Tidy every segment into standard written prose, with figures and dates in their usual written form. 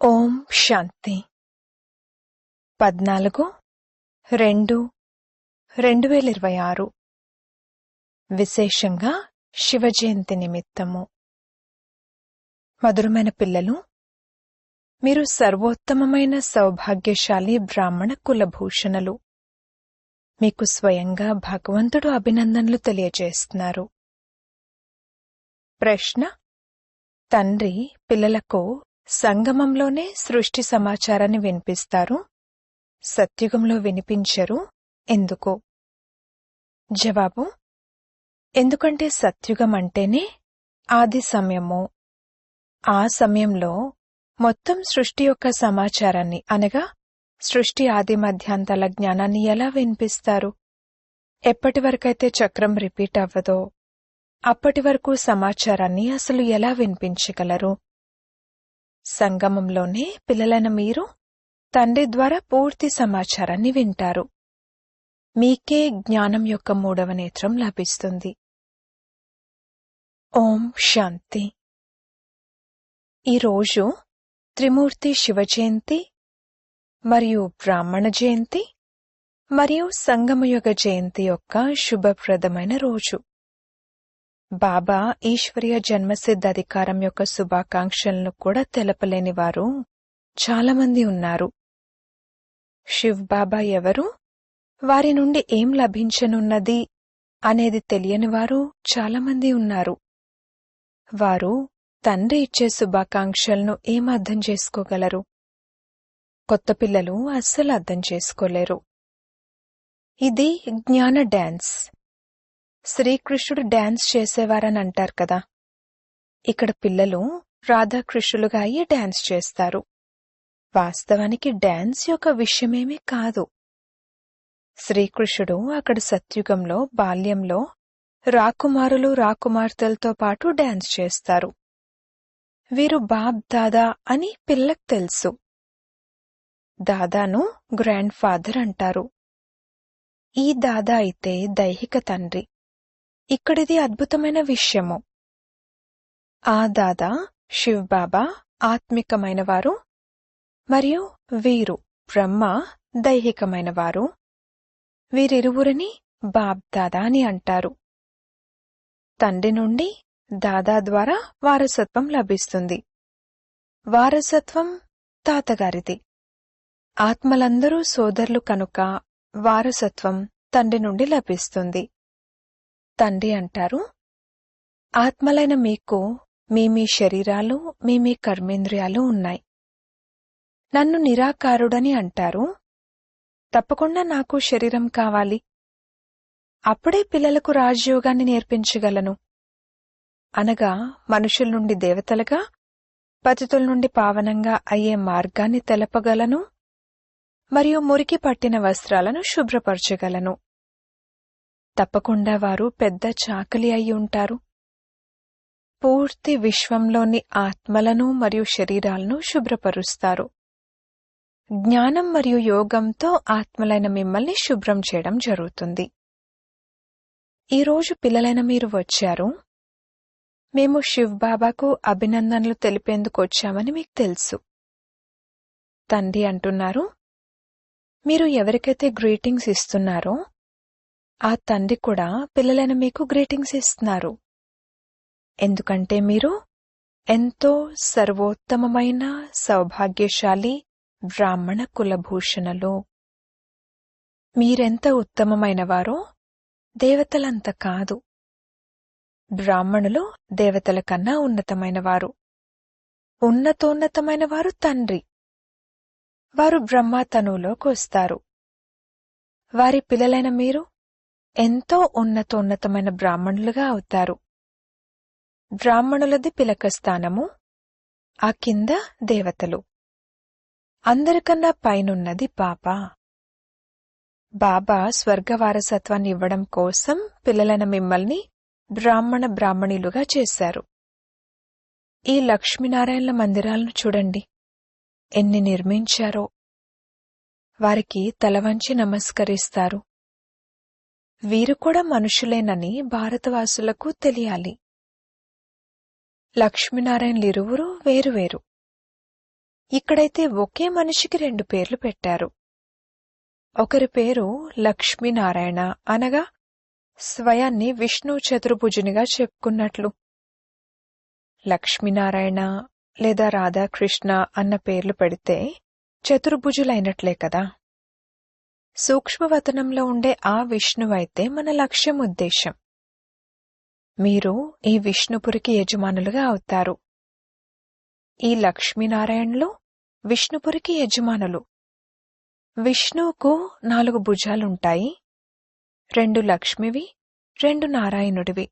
ఓం శాంతి 14/2/2026 విశేషంగా శివ జయంతి నిమిత్తము. మధురమైన పిల్లలు, మీరు సర్వోత్తమమైన సౌభాగ్యశాలి బ్రాహ్మణ కులభూషణులు. మీకు స్వయంగా భగవంతుడు అభినందనలు తెలియజేస్తున్నారు. ప్రశ్న: తండ్రి పిల్లలకు సంగమంలోనే సృష్టి సమాచారాన్ని వినిపిస్తారు, సత్యుగంలో వినిపించరు, ఎందుకు? జవాబు: ఎందుకంటే సత్యుగం అంటేనే ఆది సమయము. ఆ సమయంలో మొత్తం సృష్టి యొక్క సమాచారాన్ని అనగా సృష్టి ఆది మధ్యాంతాల జ్ఞానాన్ని ఎలా వినిపిస్తారు? ఎప్పటి వరకైతే చక్రం రిపీట్ అవ్వదో అప్పటి వరకు సమాచారాన్ని అసలు ఎలా వినిపించగలరు? సంగమంలోనే పిల్లలైన మీరు తండ్రి ద్వారా పూర్తి సమాచారాన్ని వింటారు. మీకే జ్ఞానం యొక్క 3వ నేత్రం లభిస్తుంది. ఓం శాంతి. ఈరోజు త్రిమూర్తి శివ జయంతి మరియు బ్రాహ్మణ జయంతి మరియు సంగమయుగ జయంతి యొక్క శుభప్రదమైన రోజు. బాబా ఈశ్వరీయ జన్మసిద్ధ అధికారం యొక్క శుభాకాంక్షలను కూడా తెలపలేని వారు చాలామంది ఉన్నారు. శివ్ బాబా ఎవరు, వారి నుండి ఏం లభించనున్నది అనేది తెలియని వారు చాలామంది ఉన్నారు. వారు తండ్రి ఇచ్చే శుభాకాంక్షలను ఏం అర్థం చేసుకోగలరు? కొత్త పిల్లలు అస్సలు అర్థం చేసుకోలేరు. ఇది జ్ఞాన డాన్స్. శ్రీకృష్ణుడు డాన్స్ చేసేవారని అంటారు కదా. ఇక్కడ పిల్లలు రాధాకృష్ణులుగా అయ్యి డాన్స్ చేస్తారు. వాస్తవానికి డాన్స్ యొక్క విషయమేమీ కాదు. శ్రీకృష్ణుడు అక్కడ సత్యుగంలో బాల్యంలో రాకుమారులు రాకుమార్తెలతో పాటు డాన్స్ చేస్తారు. వీరు బాబ్ దాదా అని పిల్లలకు తెలుసు. దాదాను గ్రాండ్ ఫాదర్ అంటారు. ఈ దాదా అయితే దైహిక తండ్రి. ఇక్కడిది అద్భుతమైన విషయము. ఆ దాదా శివ్ బాబా ఆత్మికమైన వారు మరియు వీరు బ్రహ్మ దైహికమైన వారు. వీరిరువురిని బాబ్ దాదా అని అంటారు. తండ్రి నుండి దాదా ద్వారా వారసత్వం లభిస్తుంది. వారసత్వం తాతగారిది. ఆత్మలందరూ సోదరులు కనుక వారసత్వం తండ్రి నుండి లభిస్తుంది. తండ్రి అంటారు, ఆత్మలైన మీకు మీ శరీరాలు మీ కర్మేంద్రియాలు ఉన్నాయి. నన్ను నిరాకారుడని అంటారు. తప్పకుండా నాకు శరీరం కావాలి. అప్పుడే పిల్లలకు రాజయోగాన్ని నేర్పించగలను. అనగా మనుషుల నుండి దేవతలుగా, పతితుల నుండి పావనంగా అయ్యే మార్గాన్ని తెలపగలను మరియు మురికి పట్టిన వస్త్రాలను శుభ్రపరచగలను. తప్పకుండా వారు పెద్ద చాకలి అయి ఉంటారు. పూర్తి విశ్వంలోని ఆత్మలను మరియు శరీరాలను శుభ్రపరుస్తారు. జ్ఞానం మరియు యోగంతో ఆత్మలైన మిమ్మల్ని శుభ్రం చేయడం జరుగుతుంది. ఈరోజు పిల్లలైన మీరు వచ్చారు. మేము శివ్ బాబాకు అభినందనలు తెలిపేందుకు వచ్చామని మీకు తెలుసు. తండ్రి అంటున్నారు, మీరు ఎవరికైతే గ్రీటింగ్స్ ఇస్తున్నారో ఆ తండ్రి కూడా పిల్లలైన మీకు గ్రీటింగ్స్ ఇస్తున్నారు. ఎందుకంటే మీరు ఎంతో సర్వోత్తమమైన సౌభాగ్యశాలి బ్రాహ్మణ కులభూషణులు. మీరెంత ఉత్తమమైనవారో దేవతలంత కాదు. బ్రాహ్మణులు దేవతల కన్నా ఉన్నతమైనవారు. ఉన్నతోన్నతమైన వారు తండ్రి. వారు బ్రహ్మతనువులోకి వస్తారు. వారి పిల్లలైన మీరు ఎంతో ఉన్నతోన్నతమైన బ్రాహ్మణులుగా అవుతారు. బ్రాహ్మణులది పిలక స్థానము, ఆ కింద దేవతలు. అందరికన్నా పైనున్నది బాబా. బాబా స్వర్గ వారసత్వాన్ని ఇవ్వడం కోసం పిల్లలైన మిమ్మల్ని బ్రాహ్మణులుగా చేశారు. ఈ లక్ష్మీనారాయణల మందిరాలను చూడండి, ఎన్ని నిర్మించారో. వారికి తలవంచి నమస్కరిస్తారు. వీరు కూడా మనుషులేనని భారతవాసులకు తెలియాలి. లక్ష్మీనారాయణలిరువురు వేరువేరు. ఇక్కడైతే ఒకే మనిషికి 2 పేర్లు పెట్టారు. ఒకరి పేరు లక్ష్మీనారాయణ అనగా స్వయాన్ని విష్ణు చతుర్భుజునిగా చెప్పుకున్నట్లు. లక్ష్మీనారాయణ లేదా రాధాకృష్ణ అన్న పేర్లు పెడితే చతుర్భుజులైనట్లే కదా. సూక్ష్మవతనంలో ఉండే ఆ విష్ణువైతే మన లక్ష్యం ఉద్దేశం. మీరు ఈ విష్ణుపురికి యజమానులుగా అవుతారు. ఈ లక్ష్మీనారాయణులు విష్ణుపురికి యజమానులు. విష్ణువుకు 4 భుజాలుంటాయి, 2 లక్ష్మివి, 2 నారాయణుడివి.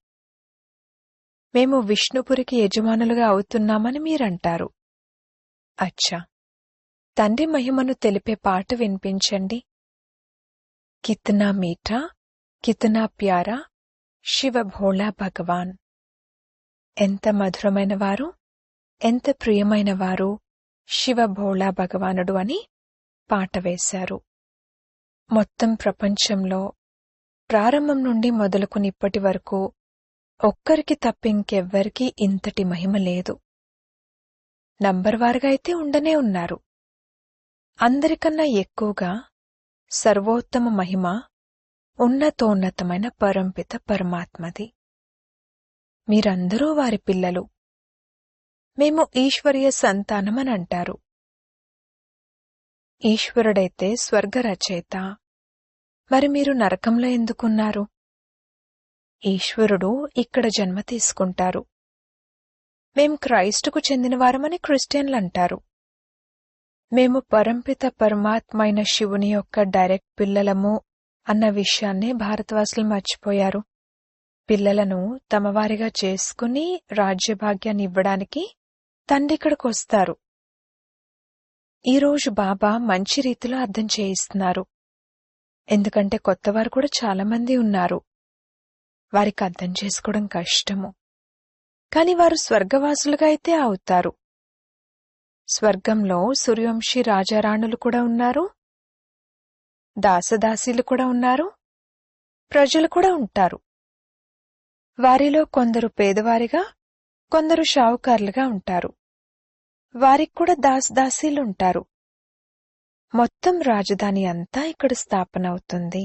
మేము విష్ణుపురికి యజమానులుగా అవుతున్నామని మీరంటారు. అచ్చా, తండ్రి మహిమను తెలిపే పాట వినిపించండి. కితనా మీఠా కితనా ప్యారా శివ భోళా భగవాన్. ఎంత మధురమైన వారు, ఎంత ప్రియమైన వారు శివ భోళా భగవానుడు అని పాట వేశారు. మొత్తం ప్రపంచంలో ప్రారంభం నుండి మొదలుకుని ఇప్పటి వరకు ఒక్కరికి తప్పింకెవ్వరికీ ఇంతటి మహిమ లేదు. నంబర్వారుగా అయితే ఉండనే ఉన్నారు. అందరికన్నా ఎక్కువగా సర్వోత్తమ మహిమ ఉన్నతోన్నతమైన పరంపిత పరమాత్మది. మీరందరూ వారి పిల్లలు. మేము ఈశ్వరీయ సంతానమని అంటారు. ఈశ్వరుడైతే స్వర్గ రచయిత. మరి మీరు నరకంలో ఎందుకున్నారు? ఈశ్వరుడు ఇక్కడ జన్మ తీసుకుంటారు. మేం క్రైస్తుకు చెందినవారమని క్రిస్టియన్లంటారు. మేము పరంపిత పరమాత్మైన శివుని యొక్క డైరెక్ట్ పిల్లలము అన్న విషయాన్నే భారతవాసులు మర్చిపోయారు. పిల్లలను తమవారిగా చేసుకుని రాజ్యభాగ్యాన్ని ఇవ్వడానికి తండ్రిక్కడికొస్తారు. ఈరోజు బాబా మంచి రీతిలో అర్థం చేయిస్తున్నారు. ఎందుకంటే కొత్తవారు కూడా చాలామంది ఉన్నారు. వారికి అర్థం చేసుకోవడం కష్టము. కాని వారు స్వర్గవాసులుగా అయితే అవుతారు. స్వర్గంలో సూర్యవంశీ రాజారాణులు కూడా ఉన్నారు, దాసదాసీలు కూడా ఉన్నారు, ప్రజలు కూడా ఉంటారు. వారిలో కొందరు పేదవారిగా, కొందరు షావుకారులుగా ఉంటారు. వారికి కూడా దాసదాసీలుంటారు. మొత్తం రాజధాని అంతా ఇక్కడ స్థాపన అవుతుంది.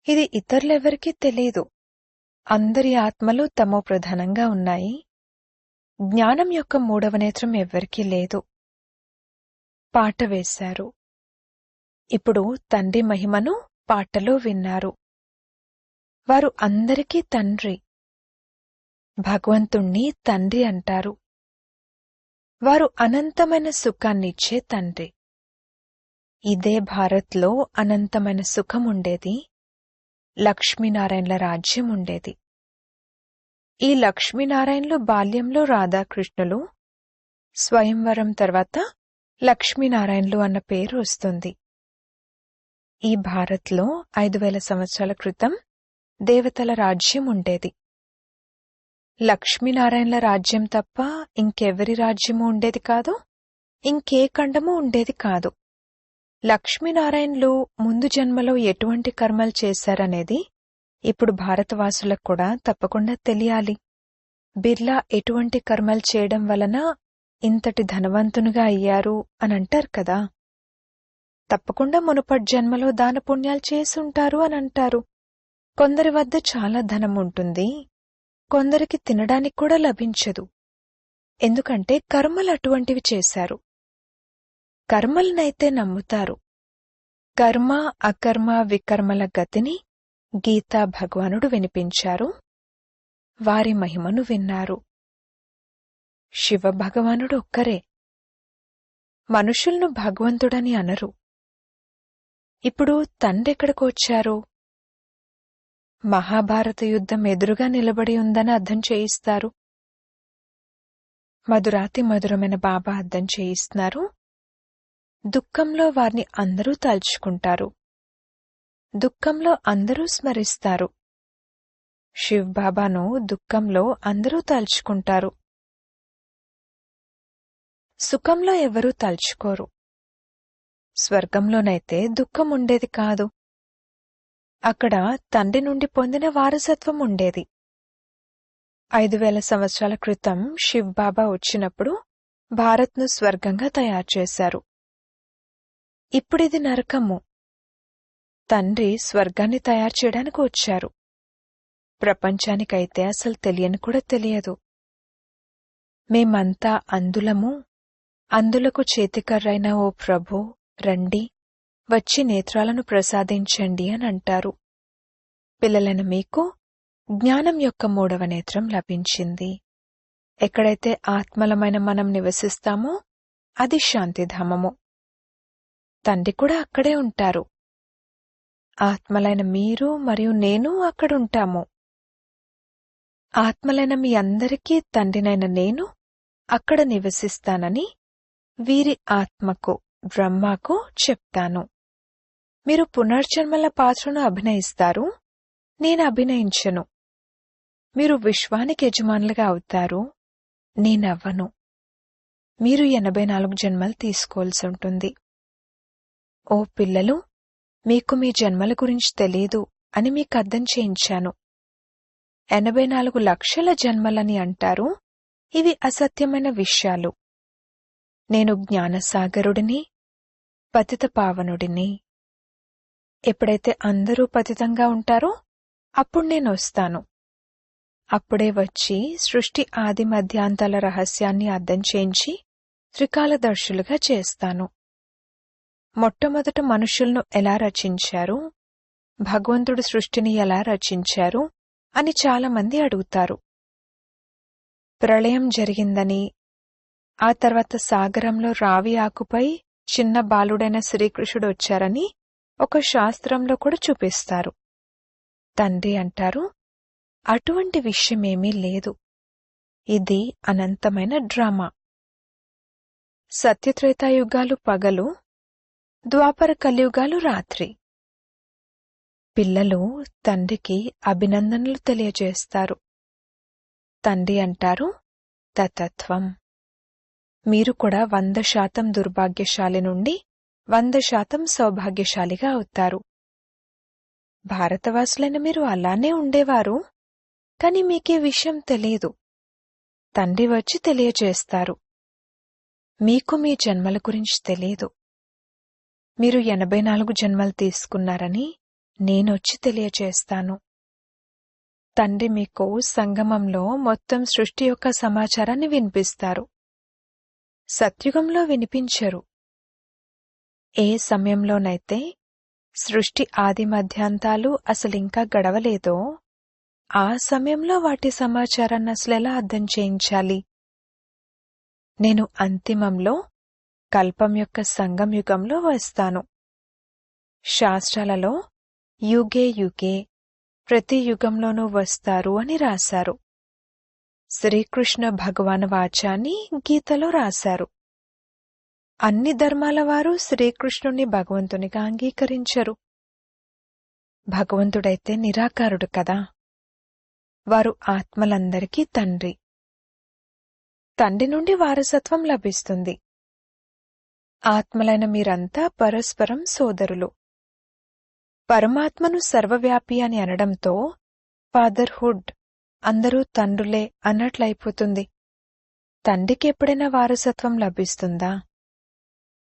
ఇది ఇతరులెవరికీ తెలీదు. అందరి ఆత్మలు తమో ప్రధానంగా ఉన్నాయి. జ్ఞానం యొక్క 3వ నేత్రం ఎవ్వరికీ లేదు. పాట వేశారు. ఇప్పుడు తండ్రి మహిమను పాటలో విన్నారు. వారు అందరికీ తండ్రి. భగవంతుణ్ణి తండ్రి అంటారు. వారు అనంతమైన సుఖాన్నిచ్చే తండ్రి. ఇదే భారత్లో అనంతమైన సుఖముండేది. లక్ష్మీనారాయణల రాజ్యం ఉండేది. ఈ లక్ష్మీనారాయణలు బాల్యంలో రాధాకృష్ణులు, స్వయంవరం తర్వాత లక్ష్మీనారాయణలు అన్న పేరు వస్తుంది. ఈ భారత్లో 5000 సంవత్సరాల క్రితం దేవతల రాజ్యం ఉండేది. లక్ష్మీనారాయణల రాజ్యం తప్ప ఇంకెవరి రాజ్యమూ ఉండేది కాదు, ఇంకే ఖండమూ ఉండేది కాదు. లక్ష్మీనారాయణలు ముందు జన్మలో ఎటువంటి కర్మలు చేశారనేది ఇప్పుడు భారతవాసులకు కూడా తప్పకుండా తెలియాలి. బిర్లా ఎటువంటి కర్మలు చేయడం వలన ఇంతటి ధనవంతునిగా అయ్యారు అని అంటారు కదా. తప్పకుండా మునుపటి జన్మలో దానపుణ్యాలు చేసుంటారు అని అంటారు. కొందరి వద్ద చాలా ధనం ఉంటుంది, కొందరికి తినడానికి కూడా లభించదు. ఎందుకంటే కర్మలు అటువంటివి చేశారు. కర్మలనైతే నమ్ముతారు. కర్మ అకర్మ వికర్మల గతిని గీతా భగవానుడు వినిపించారు. వారి మహిమను విన్నారు. శివ భగవానుడు ఒక్కరే. మనుషులను భగవంతుడని అనరు. ఇప్పుడు తండ్రెక్కడికి వచ్చారు? మహాభారత యుద్ధం ఎదురుగా నిలబడి ఉందని అర్థం చేయిస్తారు. మధురాతి మధురమైన బాబా అర్థం చేయిస్తున్నారు. దుఃఖంలో వారిని అందరూ తలుచుకుంటారు. దుఃఖంలో అందరూ స్మరిస్తారు. శివ్ బాబాను దుఃఖంలో అందరూ తలుచుకుంటారు. సుఖంలో ఎవరూ తలుచుకోరు. స్వర్గంలోనైతే దుఃఖం ఉండేది కాదు. అక్కడ తండ్రి నుండి పొందిన వారసత్వం ఉండేది. 5000 సంవత్సరాల క్రితం శివ్ బాబా వచ్చినప్పుడు భారత్ను స్వర్గంగా తయారు చేశారు. ఇప్పుడిది నరకము. తండ్రి స్వర్గాన్ని తయారు చేయడానికి వచ్చారు. ప్రపంచానికైతే అసలు తెలియని కూడా తెలియదు. మేమంతా అందులము, అందులకు చేతికర్రైన ఓ ప్రభూ, రండి, వచ్చి నేత్రాలను ప్రసాదించండి అని అంటారు. పిల్లలైన మీకు జ్ఞానం యొక్క 3వ నేత్రం లభించింది. ఎక్కడైతే ఆత్మలమైన మనం నివసిస్తామో అది శాంతిధామము. తండ్రి కూడా అక్కడే ఉంటారు. ఆత్మలైన మీరు మరియు నేను అక్కడుంటాము. ఆత్మలైన మీ అందరికీ తండ్రినైన నేను అక్కడ నివసిస్తానని వీరి ఆత్మకు, బ్రహ్మకు చెప్తాను. మీరు పునర్జన్మల పాత్రను అభినయిస్తారు, నేను అభినయించను. మీరు విశ్వానికి యజమానులుగా అవుతారు, నేనవ్వను. మీరు 84 జన్మలు తీసుకోవాల్సి ఉంటుంది. ఓ పిల్లలు, మీకు మీ జన్మల గురించి తెలీదు అని మీకు అర్థం చేయించాను. 84 లక్షల జన్మలని అంటారు. ఇవి అసత్యమైన విషయాలు. నేను జ్ఞానసాగరుడిని, పతిత పావనుడిని. ఎప్పుడైతే అందరూ పతితంగా ఉంటారో అప్పుడు నేనొస్తాను. అప్పుడే వచ్చి సృష్టి ఆది మధ్యాంతాల రహస్యాన్ని అర్థం చేయించి త్రికాలదర్శులుగా చేస్తాను. మొట్టమొదట మనుషులను ఎలా రచించారు, భగవంతుడు సృష్టిని ఎలా రచించారు అని చాలామంది అడుగుతారు. ప్రళయం జరిగిందని, ఆ తర్వాత సాగరంలో రావి ఆకుపై చిన్న బాలుడైన శ్రీకృష్ణుడు వచ్చారని ఒక శాస్త్రంలో కూడా చూపిస్తారు. తండ్రి అంటారు, అటువంటి విషయమేమీ లేదు. ఇది అనంతమైన డ్రామా. సత్యత్రేతాయుగాలు పగలు, ద్వాపర కలియుగాలు రాత్రి. పిల్లలు తండ్రికి అభినందనలు తెలియజేస్తారు. తండ్రి అంటారు, తతత్వం. మీరు కూడా 100% దుర్భాగ్యశాలి నుండి 100% సౌభాగ్యశాలిగా అవుతారు. భారతవాసులైన మీరు అలానే ఉండేవారు, కాని మీకే విషయం తెలీదు. తండ్రి వచ్చి తెలియజేస్తారు. మీకు మీ జన్మల గురించి తెలీదు. మీరు 84 జన్మలు తీసుకున్నారని నేనొచ్చి తెలియజేస్తాను. తండ్రి మీకు సంగమంలో మొత్తం సృష్టి యొక్క సమాచారాన్ని వినిపిస్తారు. సత్యుగంలో వినిపించరు. ఏ సమయంలోనైతే సృష్టి ఆది మధ్యాంతాలు అసలింకా గడవలేదో ఆ సమయంలో వాటి సమాచారాన్ని అసలెలా అర్థం చేయించాలి? నేను అంతిమంలో కల్పం యొక్క సంగం యుగంలో వస్తాను. శాస్త్రాలలో యుగే యుగే, ప్రతి యుగంలోనూ వస్తారు అని రాశారు. శ్రీకృష్ణ భగవాన్ వాచాని గీతలో రాశారు. అన్ని ధర్మాల వారు శ్రీకృష్ణుని భగవంతునిగా అంగీకరించరు. భగవంతుడైతే నిరాకారుడు కదా. వారు ఆత్మలందరికీ తండ్రి. తండ్రి నుండి వారసత్వం లభిస్తుంది. ఆత్మలైన మీరంతా పరస్పరం సోదరులు. పరమాత్మను సర్వవ్యాపి అని అనడంతో ఫాదర్హుడ్, అందరూ తండ్రులే అన్నట్లయిపోతుంది. తండ్రికి ఎప్పుడైనా వారసత్వం లభిస్తుందా?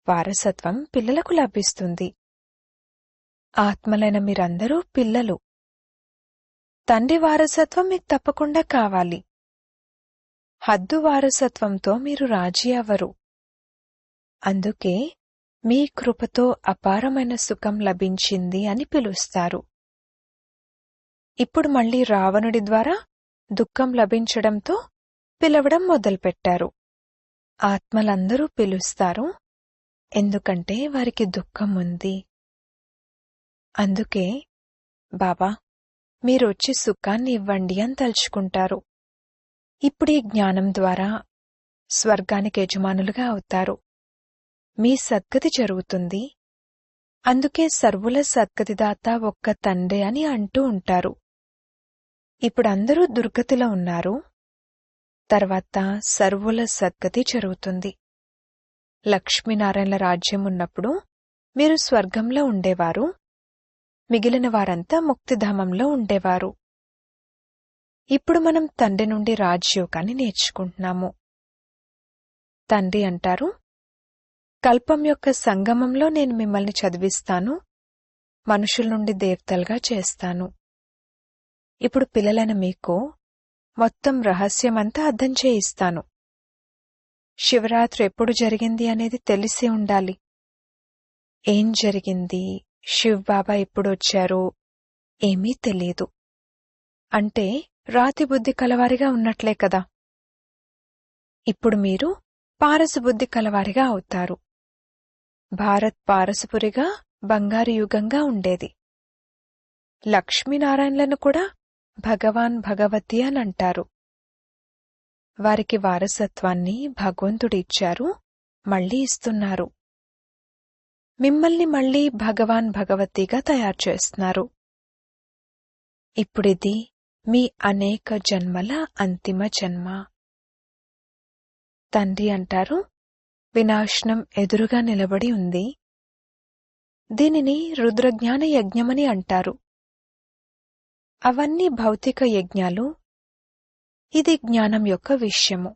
వారసత్వం పిల్లలకు లభిస్తుంది. ఆత్మలైన మీరందరూ పిల్లలు. తండ్రి వారసత్వం మీకు తప్పకుండా కావాలి. హద్దు వారసత్వంతో మీరు రాజీ అవ్వరు. అందుకే మీ కృపతో అపారమైన సుఖం లభించింది అని పిలుస్తారు. ఇప్పుడు మళ్లీ రావణుడి ద్వారా దుఃఖం లభించడంతో పిలవడం మొదలుపెట్టారు. ఆత్మలందరూ పిలుస్తారు, ఎందుకంటే వారికి దుఃఖం ఉంది. అందుకే బాబా మీరొచ్చి సుఖాన్ని ఇవ్వండి అని తలుచుకుంటారు. ఇప్పుడీ జ్ఞానం ద్వారా స్వర్గానికి యజమానులుగా అవుతారు. మీ సద్గతి జరుగుతుంది. అందుకే సర్వుల సద్గతిదాత ఒక్క తండ్రి అని అంటూ ఉంటారు. ఇప్పుడందరూ దుర్గతిలో ఉన్నారు. తర్వాత సర్వుల సద్గతి జరుగుతుంది. లక్ష్మీనారాయణల రాజ్యం ఉన్నప్పుడు మీరు స్వర్గంలో ఉండేవారు. మిగిలిన వారంతా ముక్తిధామంలో ఉండేవారు. ఇప్పుడు మనం తండ్రి నుండి రాజయోగాన్ని నేర్చుకుంటున్నాము. తండ్రి అంటారు, కల్పం యొక్క సంగమంలో నేను మిమ్మల్ని చదివిస్తాను, మనుషుల నుండి దేవతలుగా చేస్తాను. ఇప్పుడు పిల్లలైన మీకు మొత్తం రహస్యమంతా అర్థం చేయిస్తాను. శివరాత్రి ఎప్పుడు జరిగింది అనేది తెలిసి ఉండాలి. ఏం జరిగింది, శివ్ బాబా ఎప్పుడొచ్చారు, ఏమీ తెలియదు. అంటే రాతి బుద్ధి కలవారిగా ఉన్నట్లే కదా. ఇప్పుడు మీరు పారసు బుద్ధి కలవారిగా అవుతారు. భారత్ పారసుపురిగా బంగారు యుగంగా ఉండేది. లక్ష్మీనారాయణలను కూడా భగవాన్ భగవతి అని అంటారు. వారికి వారసత్వాన్ని భగవంతుడిచ్చారు, మళ్లీ ఇస్తున్నారు. మిమ్మల్ని మళ్లీ భగవాన్ భగవతిగా తయారు చేస్తున్నారు. ఇప్పుడిది మీ అనేక జన్మల అంతిమ జన్మ. తండ్రి అంటారు, వినాశనం ఎదురుగా నిలబడి ఉంది. దీనిని రుద్రజ్ఞాన యజ్ఞమని అంటారు. అవన్నీ భౌతిక యజ్ఞాలు. ఇది జ్ఞానం యొక్క విషయము.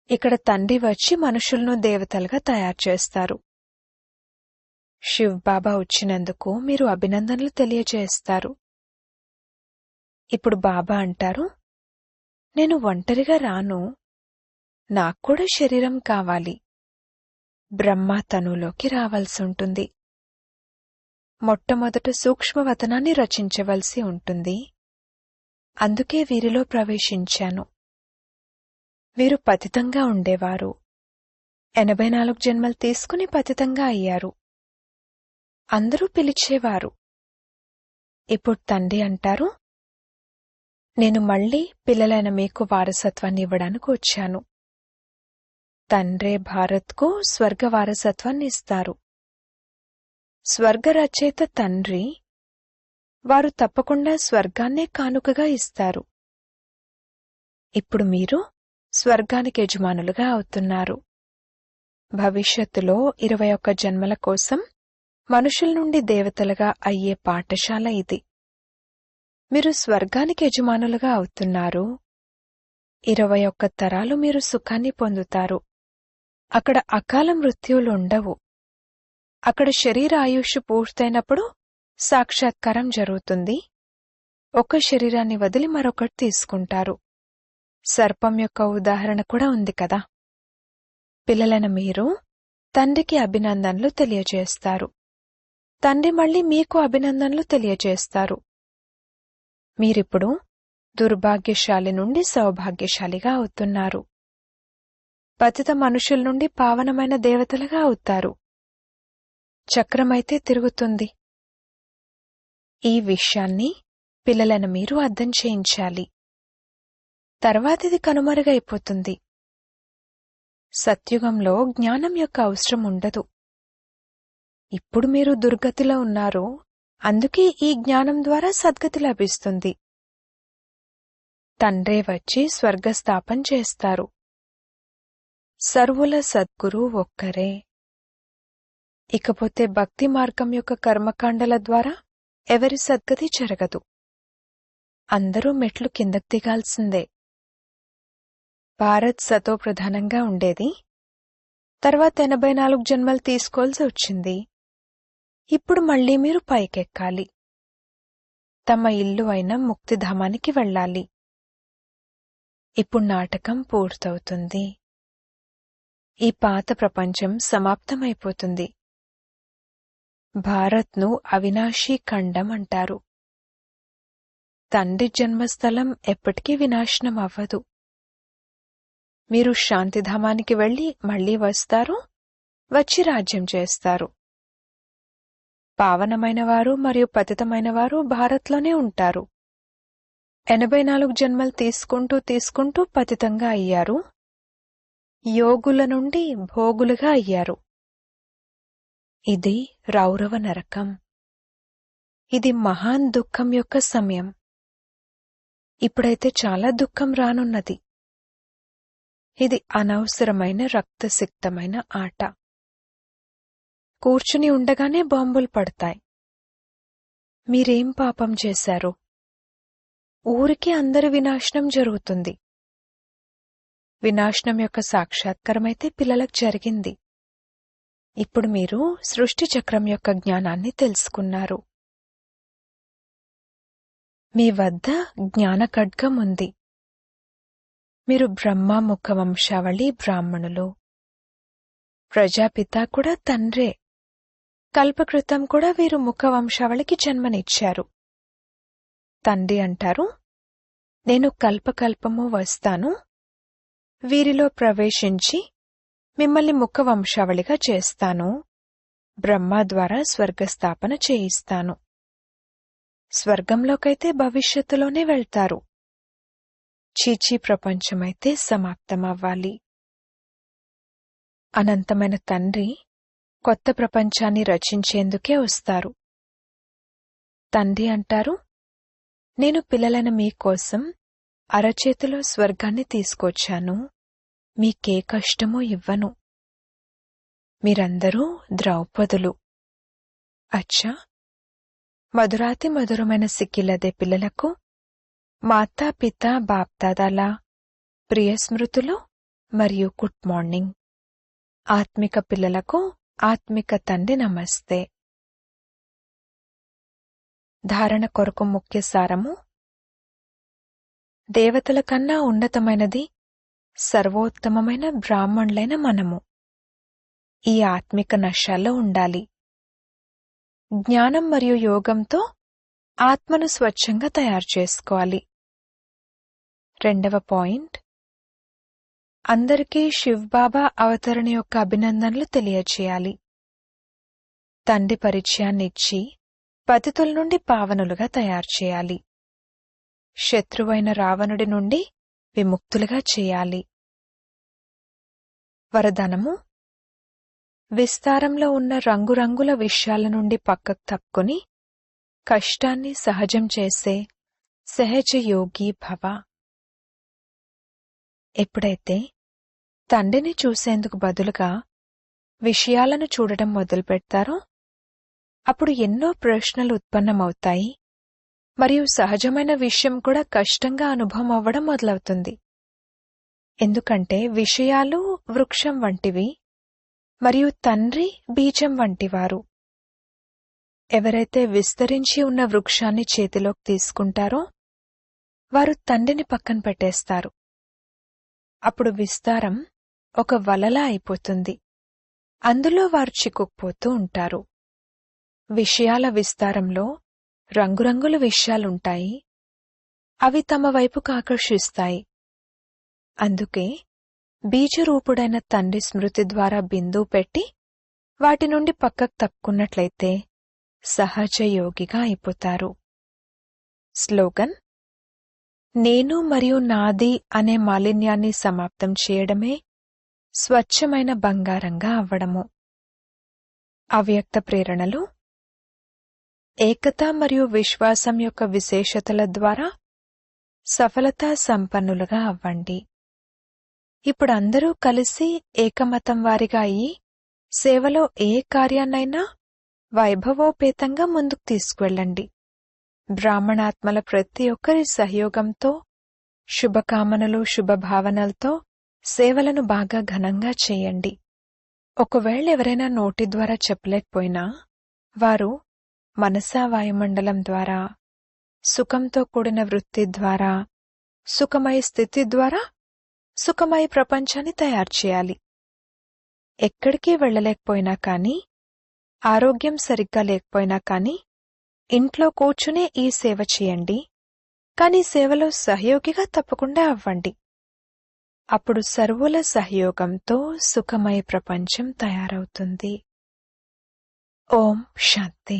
ఇక్కడ తండ్రి వచ్చి మనుషులను దేవతలుగా తయారు చేస్తారు. శివ్ బాబా వచ్చినందుకు మీరు అభినందనలు తెలియజేస్తారు. ఇప్పుడు బాబా అంటారు, నేను ఒంటరిగా రాను, నాక్కూడా శరీరం కావాలి. బ్రహ్మ తనులోకి రావాల్సుంటుంది. మొట్టమొదట సూక్ష్మవతనాన్ని రచించవలసి ఉంటుంది. అందుకే వీరిలో ప్రవేశించాను. వీరు పతితంగా ఉండేవారు. 84 జన్మలు తీసుకుని పతితంగా అయ్యారు. అందరూ పిలిచేవారు. ఇప్పుడు తండ్రి అంటారు, నేను మళ్లీ పిల్లలైన మీకు వారసత్వాన్ని ఇవ్వడానికి వచ్చాను. తండ్రే భారత్కు స్వర్గ వారసత్వాన్ని ఇస్తారు. స్వర్గ రచయిత తండ్రి. వారు తప్పకుండా స్వర్గాన్నే కానుకగా ఇస్తారు. ఇప్పుడు మీరు స్వర్గానికి యజమానులుగా అవుతున్నారు. భవిష్యత్తులో 21 జన్మల కోసం మనుషుల నుండి దేవతలుగా అయ్యే పాఠశాల ఇది. మీరు స్వర్గానికి యజమానులుగా అవుతున్నారు. 21 తరాలు మీరు సుఖాన్ని పొందుతారు. అక్కడ అకాల మృత్యువులుండవు. అక్కడ శరీర ఆయుష్ పూర్తయినప్పుడు సాక్షాత్కారం జరుగుతుంది. ఒక శరీరాన్ని వదిలి మరొకటి తీసుకుంటారు. సర్పం యొక్క ఉదాహరణ కూడా ఉంది కదా. పిల్లలైన మీరు తండ్రికి అభినందనలు తెలియజేస్తారు. తండ్రి మళ్లీ మీకు అభినందనలు తెలియజేస్తారు. మీరిప్పుడు దుర్భాగ్యశాలి నుండి సౌభాగ్యశాలిగా అవుతున్నారు. పతిత మనుషుల నుండి పావనమైన దేవతలుగా అవుతారు. చక్రమైతే తిరుగుతుంది. ఈ విషయాన్ని పిల్లలైన మీరు అర్థం చేయించాలి. తర్వాతిది కనుమరుగైపోతుంది. సత్యుగంలో జ్ఞానం యొక్క అవసరం ఉండదు. ఇప్పుడు మీరు దుర్గతిలో ఉన్నారు, అందుకే ఈ జ్ఞానం ద్వారా సద్గతి లభిస్తుంది. తండ్రే వచ్చి స్వర్గస్థాపన చేస్తారు. సర్వుల సద్గురు ఒక్కరే. ఇకపోతే భక్తి మార్గం యొక్క కర్మకాండల ద్వారా ఎవరి సద్గతి జరగదు. అందరూ మెట్లు కిందకు దిగాల్సిందే. భారత్ సతో ప్రధానంగా ఉండేది. తర్వాత 84 జన్మలు తీసుకోవాల్సి వచ్చింది. ఇప్పుడు మళ్లీ మీరు పైకెక్కాలి. తమ ఇల్లు అయిన ముక్తిధామానికి వెళ్ళాలి. ఇప్పుడు నాటకం పూర్తవుతుంది. ఈ పాత ప్రపంచం సమాప్తమైపోతుంది. భారత్ను అవినాశీ ఖండం అంటారు. తండ్రి జన్మస్థలం ఎప్పటికీ వినాశనం అవ్వదు. మీరు శాంతిధామానికి వెళ్లి మళ్లీ వస్తారు, వచ్చి రాజ్యం చేస్తారు. పావనమైనవారు మరియు పతితమైనవారు భారత్లోనే ఉంటారు. 84 జన్మలు తీసుకుంటూ పతితంగా అయ్యారు. యోగుల నుండి భోగులుగా అయ్యారు. ఇది రౌరవ నరకం. ఇది మహాన్ దుఃఖం యొక్క సమయం. ఇప్పుడైతే చాలా దుఃఖం రానున్నది. ఇది అనవసరమైన రక్తసిక్తమైన ఆట. కూర్చుని ఉండగానే బాంబులు పడతాయి. మీరేం పాపం చేశారు? ఊరికి అందరి వినాశనం జరుగుతుంది. వినాశనం యొక్క సాక్షాత్కారమైతే పిల్లలకు జరిగింది. ఇప్పుడు మీరు సృష్టి చక్రం యొక్క జ్ఞానాన్ని తెలుసుకున్నారు. మీ వద్ద జ్ఞాన ఖడ్గం ఉంది. మీరు బ్రహ్మ ముఖ వంశావళి బ్రాహ్మణులు. ప్రజాపిత కూడా తండ్రే. కల్పకృతం కూడా వీరు ముఖ వంశావళికి జన్మనిచ్చారు. తండ్రి అంటారు, నేను కల్పకల్పము వస్తాను, వీరిలో ప్రవేశించి మిమ్మల్ని ముఖ వంశావళిగా చేస్తాను, బ్రహ్మ ద్వారా స్వర్గస్థాపన చేయిస్తాను. స్వర్గంలోకైతే భవిష్యత్తులోనే వెళ్తారు. చీచీ ప్రపంచమైతే సమాప్తమవ్వాలి. అనంతమైన తండ్రి కొత్త ప్రపంచాన్ని రచించేందుకే వస్తారు. తండ్రి అంటారు, నేను పిల్లలైన మీకోసం అరచేతిలో స్వర్గాన్ని తీసుకొచ్చాను, మీకే కష్టమూ ఇవ్వను. మీరందరూ ద్రౌపదులు. అచ్చా, మధురాతి మధురమైన సిక్కిలదే పిల్లలకు మాతాపిత బాప్దాదాల ప్రియ స్మృతులు మరియు గుడ్ మార్నింగ్. ఆత్మిక పిల్లలకు ఆత్మిక తండ్రి నమస్తే. ధారణ కొరకు ముఖ్య సారము: దేవతల కన్నా ఉన్నతమైనది సర్వోత్తమమైన బ్రాహ్మణులైన మనము ఈ ఆత్మిక నశాల్లో ఉండాలి. జ్ఞానం మరియు యోగంతో ఆత్మను స్వచ్ఛంగా తయారు చేసుకోవాలి. రెండవ పాయింట్: అందరికీ శివ్బాబా అవతరణ యొక్క అభినందనలు తెలియచేయాలి. తండ్రి పరిచయాన్నిచ్చి పతితుల నుండి పావనులుగా తయారు చేయాలి. శత్రువైన రావణుడి నుండి విముక్తులుగా చేయాలి. వరదానము: విస్తారంలో ఉన్న రంగురంగుల విషయాల నుండి పక్కకు తప్పుకొని కష్టాన్ని సహజం చేసే సహజ యోగి భవ. ఎప్పుడైతే తండ్రిని చూసేందుకు బదులుగా విషయాలను చూడటం మొదలుపెడతారో అప్పుడు ఎన్నో ప్రశ్నలు ఉత్పన్నమవుతాయి మరియు సహజమైన విషయం కూడా కష్టంగా అనుభవం అవ్వడం మొదలవుతుంది. ఎందుకంటే విషయాలు వృక్షం వంటివి మరియు తండ్రి బీజం వంటివారు. ఎవరైతే విస్తరించి ఉన్న వృక్షాన్ని చేతిలోకి తీసుకుంటారో వారు తండ్రిని పక్కన పెట్టేస్తారు. అప్పుడు విస్తారం ఒక వలలా అయిపోతుంది. అందులో వారు చిక్కుకుపోతూ ఉంటారు. విషయాల విస్తారంలో రంగురంగుల విషయాలుంటాయి. అవి తమ వైపుకు ఆకర్షిస్తాయి. అందుకే బీజరూపుడైన తండ్రి స్మృతి ద్వారా బిందువు పెట్టి వాటి నుండి పక్కకు తప్పుకున్నట్లయితే సహజ యోగిగా అయిపోతారు. స్లోగన్: నేను మరియు నాది అనే మాలిన్యాన్ని సమాప్తం చేయడమే స్వచ్ఛమైన బంగారంగా అవ్వడము. అవ్యక్త ప్రేరణలు: ఏకత మరియు విశ్వాసం యొక్క విశేషతల ద్వారా సఫలతా సంపన్నులుగా అవ్వండి. ఇప్పుడు అందరూ కలిసి ఏకమతం వారిగా అయ్యి సేవలో ఏ కార్యాన్నైనా వైభవోపేతంగా ముందుకు తీసుకువెళ్ళండి. బ్రాహ్మణాత్మల ప్రతి ఒక్కరి సహయోగంతో, శుభకామనలు శుభభావనలతో సేవలను బాగా ఘనంగా చేయండి. ఒకవేళ ఎవరైనా నోటి ద్వారా చెప్పలేకపోయినా వారు మనసా వాయుమండలం ద్వారా, సుఖంతో కూడిన వృత్తి ద్వారా, సుఖమయ స్థితి ద్వారా సుఖమయ ప్రపంచాన్ని తయారు చేయాలి. ఎక్కడికి వెళ్లలేకపోయినా కానీ, ఆరోగ్యం సరిగ్గా లేకపోయినా కానీ ఇంట్లో కూర్చునే ఈ సేవ చేయండి. కానీ సేవలో సహయోగిగా తప్పకుండా అవ్వండి. అప్పుడు సర్వుల సహయోగంతో సుఖమయ ప్రపంచం తయారవుతుంది. ఓం శాంతి.